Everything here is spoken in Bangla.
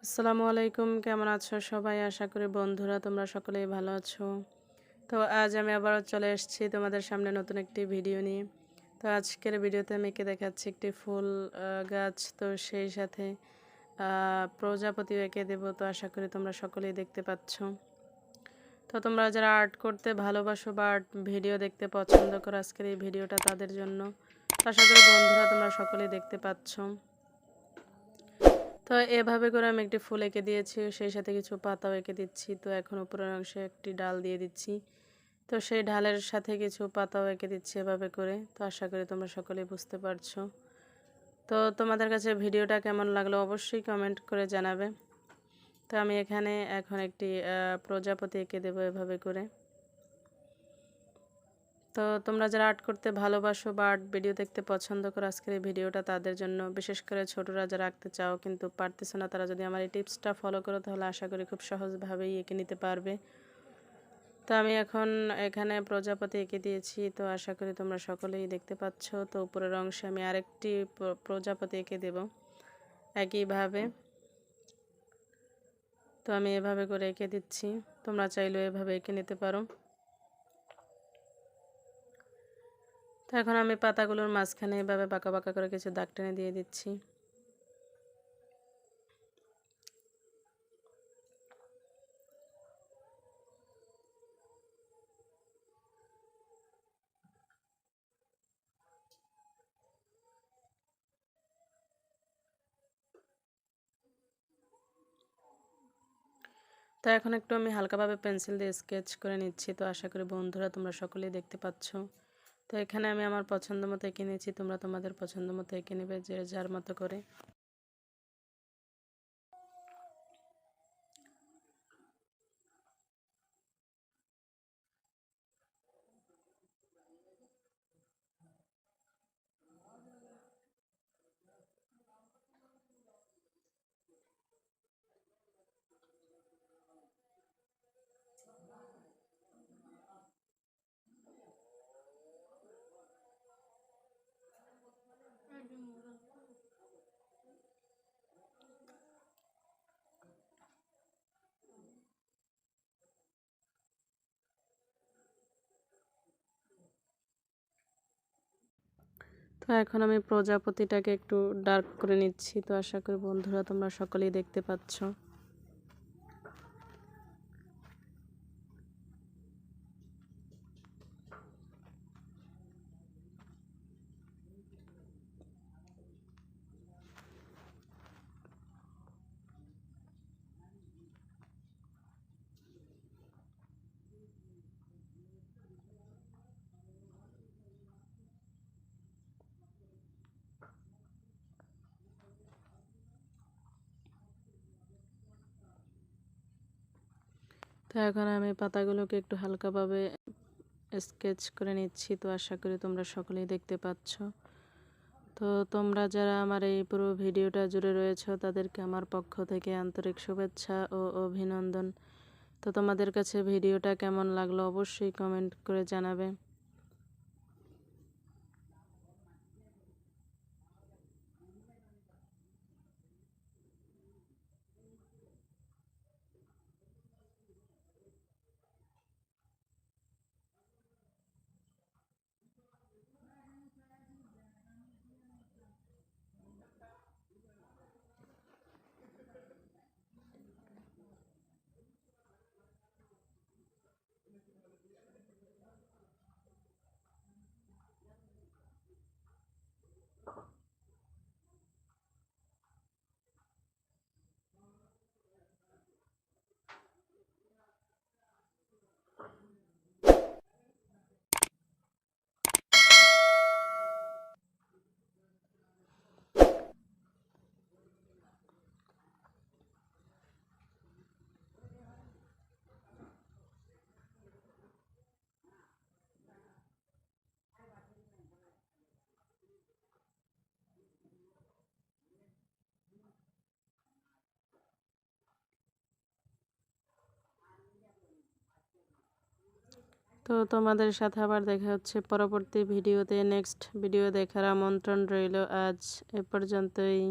আসসালামু আলাইকুম, কেমন আছো সবাই? আশা করি বন্ধুরা তোমরা সকলেই ভালো আছো। তো আজ আমি আবারও চলে এসেছি তোমাদের সামনে নতুন একটি ভিডিও নিয়ে। তো আজকের ভিডিওতে আমি এঁকে দেখাচ্ছি একটি ফুল গাছ। তো সেই সাথে প্রজাপতিও এঁকে দেবো। তো আশা করি তোমরা সকলেই দেখতে পাচ্ছ। তো তোমরা যারা আর্ট করতে ভালোবাসো বা আর্ট ভিডিও দেখতে পছন্দ করো, আজকের এই ভিডিওটা তাদের জন্য। তো আশা করি বন্ধুরা তোমরা সকলেই দেখতে পাচ্ছ। তো এভাবে করে আমি একটি ফুল এঁকে দিয়েছি, সেই সাথে কিছু পাতাও এঁকে দিচ্ছি। তো এখন উপরের অংশে একটি ডাল দিয়ে দিচ্ছি। তো সেই ডালের সাথে কিছু পাতাও এঁকে দিচ্ছি এভাবে করে। তো আশা করি তোমরা সকলেই বুঝতে পারছো। তো তোমাদের কাছে ভিডিওটা কেমন লাগলো অবশ্যই কমেন্ট করে জানাবে। তো আমি এখানে এখন একটি প্রজাপতি এঁকে দেবো এভাবে করে। তো তোমরা যারা আর্ট করতে ভালোবাসো বা আর্ট ভিডিও দেখতে পছন্দ করো, আজকের এই ভিডিওটা তাদের জন্য। বিশেষ করে ছোটরা যারা আঁকতে চাও কিন্তু পারতেছো না, তারা যদি আমার এই টিপসটা ফলো করো তাহলে আশা করি খুব সহজভাবেই এঁকে নিতে পারবে। তো আমি এখন এখানে প্রজাপতি এঁকে দিয়েছি। তো আশা করি তোমরা সকলেই দেখতে পাচ্ছ। তো উপরের অংশে আমি আরেকটি প্রজাপতি এঁকে দেব একইভাবে। তো আমি এভাবে করে এঁকে দিচ্ছি, তোমরা চাইলেও এভাবে এঁকে নিতে পারো। তো এখন আমি পাতাগুলোর মাঝখানে এভাবে বাঁকা বাঁকা করে কিছু দাগ টেনে দিয়ে দিচ্ছি। তো এখন একটু আমি হালকাভাবে পেন্সিল দিয়ে স্কেচ করে নিচ্ছি। তো আশা করি বন্ধুরা তোমরা সকলেই দেখতে পাচ্ছ। তো এখানে আমি আমার পছন্দ মতো এঁকে নিয়েছি, তোমরা তোমাদের পছন্দ মতো এঁকে নেবে যে যার মতো করে। তো এখন আমি প্রজাপতিটাকে একটু ডার্ক করে নিচ্ছি। তো আশা করি বন্ধুরা তোমরা সকলেই দেখতে পাচ্ছ। তো এখন আমি পাতাগুলোকে একটু হালকাভাবে স্কেচ করে নিচ্ছি। তো আশা করি তোমরা সকলেই দেখতে পাচ্ছ। তো তোমরা যারা আমার এই পুরো ভিডিওটা জুড়ে রয়েছো তাদেরকে আমার পক্ষ থেকে আন্তরিক শুভেচ্ছা ও অভিনন্দন। তো তোমাদের কাছে ভিডিওটা কেমন লাগলো অবশ্যই কমেন্ট করে জানাবে। তো তোমাদের সাথে আবার দেখা হচ্ছে পরবর্তী ভিডিওতে। নেক্সট ভিডিও দেখার আমন্ত্রণ রইল। আজ এ পর্যন্তই।